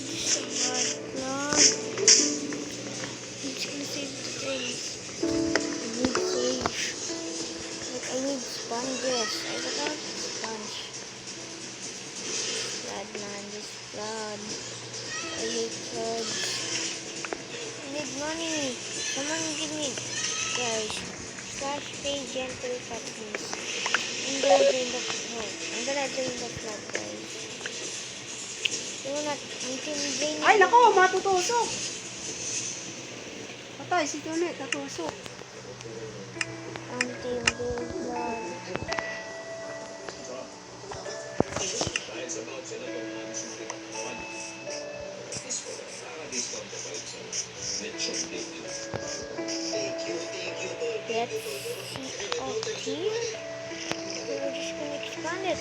Smart plug. It's gonna save the things. I need sage. Like, I need sponges. I forgot sponge. Flood, man. This flood. I hate floods. I need money. Someone give me, guys. Slash pay gentle cut, please. I'm gonna drain the flood. I'm gonna drain the flood, guys. Do not, you can drain it. Ay, nako, matutusok. Patay, si Tunet, natusok. Until the flood. Let's see up here. We're just gonna expand it.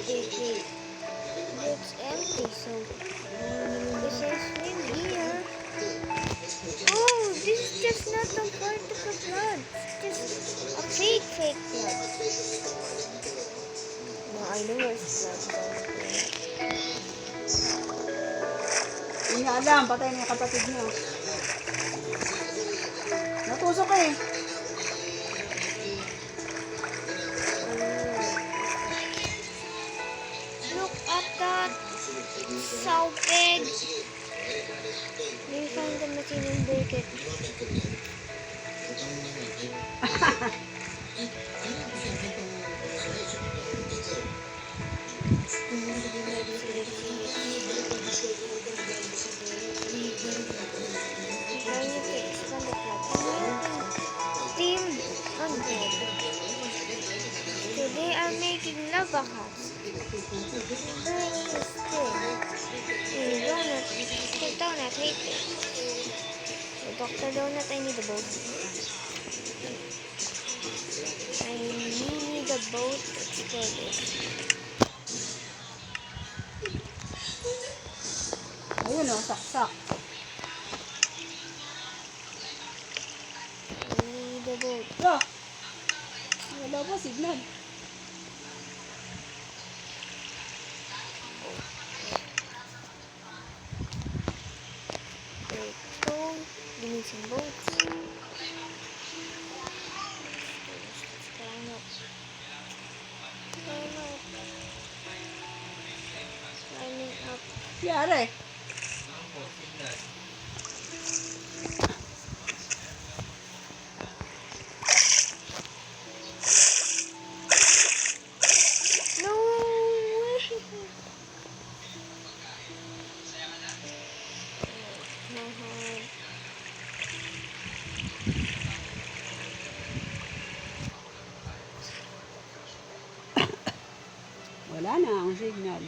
Wait. It's empty, so this is in here. Oh, this is just not a part of the flood. It's just a fake flood. No, I know where's flood. Hindi niya alam, patay na yung kapatid niya. Natusok ka eh. Look at that. So big. Let me find the machine and break it. Team 100. So they are making lava house. Doing this thing. Dr. Donut, hate it. So Dr. Donut, I need a boat. I need a boat to explore this. Ayun o, saksak. I need a boat. Lo, wala po, signal. Wait, so we need some boats. Let's climb up. Climbing up. Yari. No way! No hard. Wala na ang signal.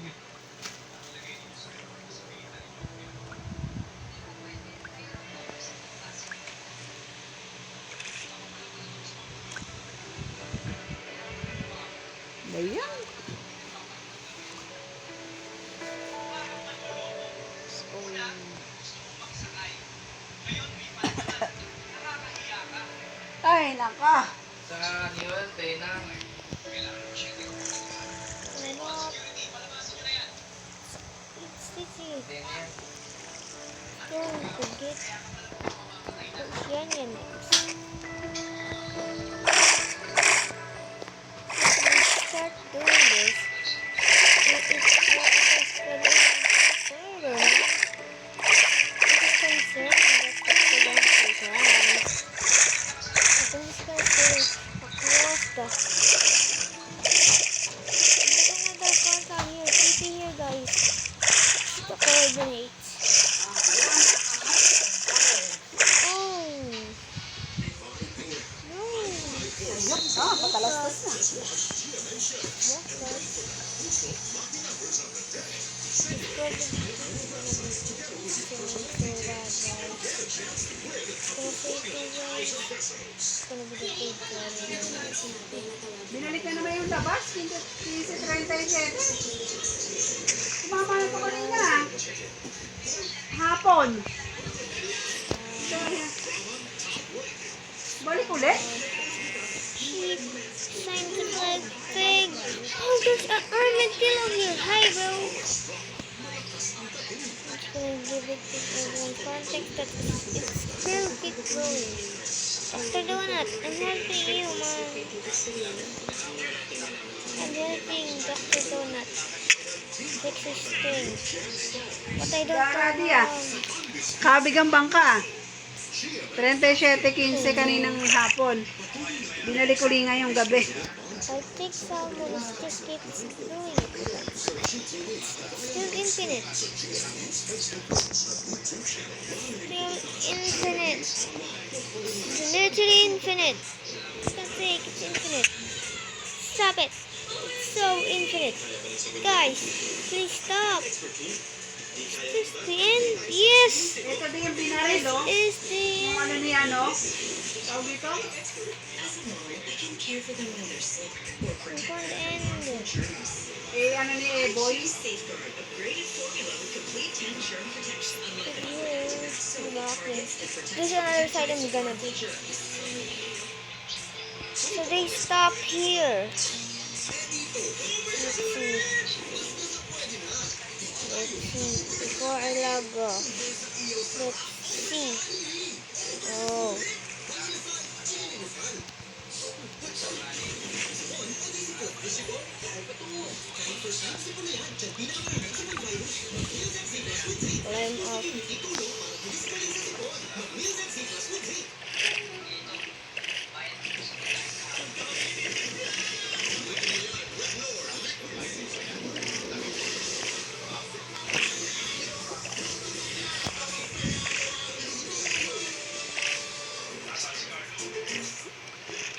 Ayan. Ay, naka. Sa Newell, Tena. It's sticky. Tena yan. Don't forget. Yan yan. Start doing this. It's the coordinates. Oh. No. Patalastas na. Binalik na naman yung labas. 15:37. Kumama na ito kanina. Hapon. Balik ulit. Sheep, signs of like pig. Oh, there's an armadillo here. Hi, bro. Let's gonna give it to everyone context that it's still keep growing. Dr. Donut, I'm helping you, man. I'm helping Dr. Donut fix his thing. But I don't Dara, know Dia. how. Kabigang bangka. 37.15 kaninang hapon. Binalik ko rin ngayong gabi. I'll take some, but it just keeps doing it. Still infinite. Still infinite. It's literally infinite. It's not fake, it's infinite. Stop it. It's so infinite. Guys, please stop. Is this the end? Yes! Ito din yung binaril, This oh. is the Yung end. ano ni ano? Tawag dito? I'm going to end it. Eh, ano ni Eboy? There's another side I'm gonna do. So they stop here. Let's see. Before I log off. Let's see. Oh. Climb up.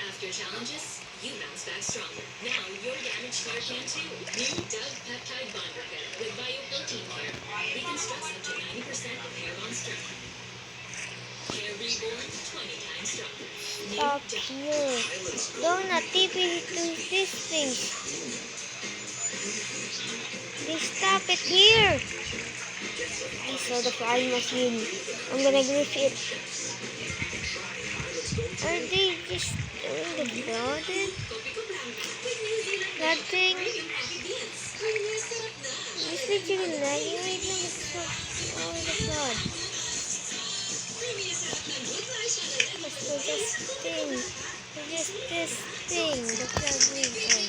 After challenges, you bounce back stronger. Now your damaged hair can too. New Dove Peptide Bond Repair with Bioprotein Care reconstructs up to 90% of hair bond strength. Hair reborn 20 times stronger. New Stop Dove. here. Donut, TP to this thing. They stop it here. I saw the flying machine. I'm gonna grip it. Are they just doing the flooded? That thing? It's literally lagging right now. It's so all the flood. It's just thing. It's just this thing. The flood region.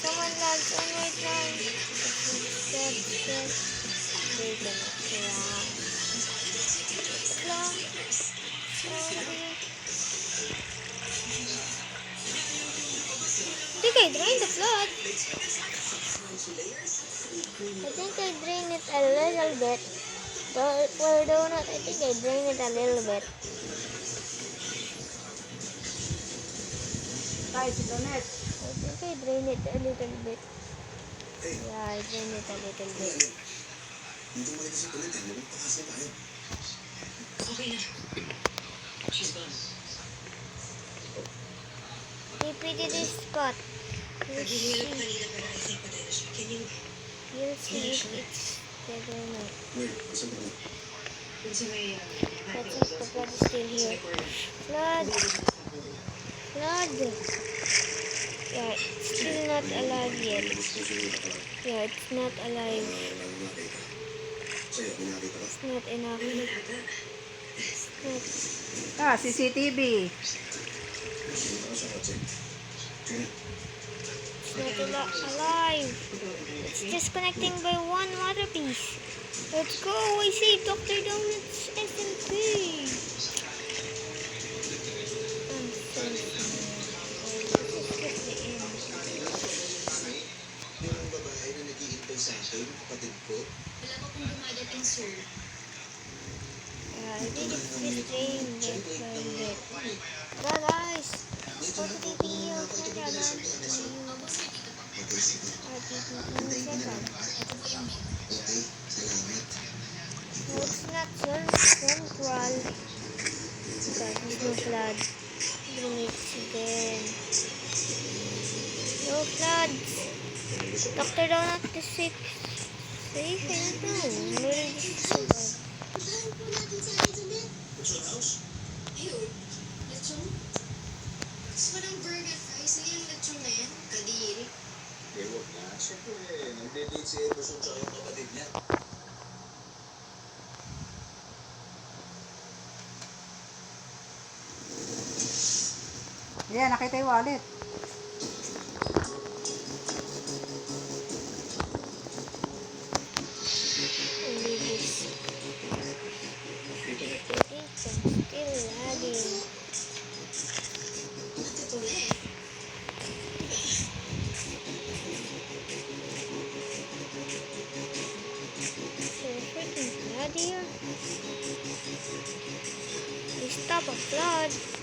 Someone logs on right now. They're gonna crash. I think I drained the flood. I think I drained it a little bit. For donut, I think I drained it a little bit. Tayo si Donet. I think I drained it a little bit. Yeah, I drained it a little bit. Hindi mo kasi ulit eh. Nagpakasal tayo. Okay na. She's gone. TP to this spot. You'll see. You'll see if it's dead or not. Wait, saan ka na? But since the flood is still here. Flood! Flood! Yeah, it's still not alive yet. Yeah, it's not alive. Sa'yo, may nakita ka? It's not enough. It's not. Ah, CCTV. Sino ka sa check? Sino? It's not alive. It's disconnecting by one water piece. Let's go. I see Dr. Donut's SMP. I'm so Yung babae na nag-iintay sa akin, kapatid ko. Wala pa pong dumadating, sir. I think it's this thing that found it. Tara guys, go to the video. Opo, sir, dito po. Okay, salamat. No, it's not central. Because there's no flood. It's again. No floods. Dr. Donut is sick. Safe, I don't know. Maybe this is so bad. Ew. Lechon? Gusto mo ng burger fries? Kasi yung lechon na yan, kadiri. Eh, huwag na. Siyempre, nagde-date si Emerson tsaka yung kapatid niya. Ayan, nakita yung wallet. Only this. It's still lagging. Ate pula eh. So freaking flood here. We stop a flood.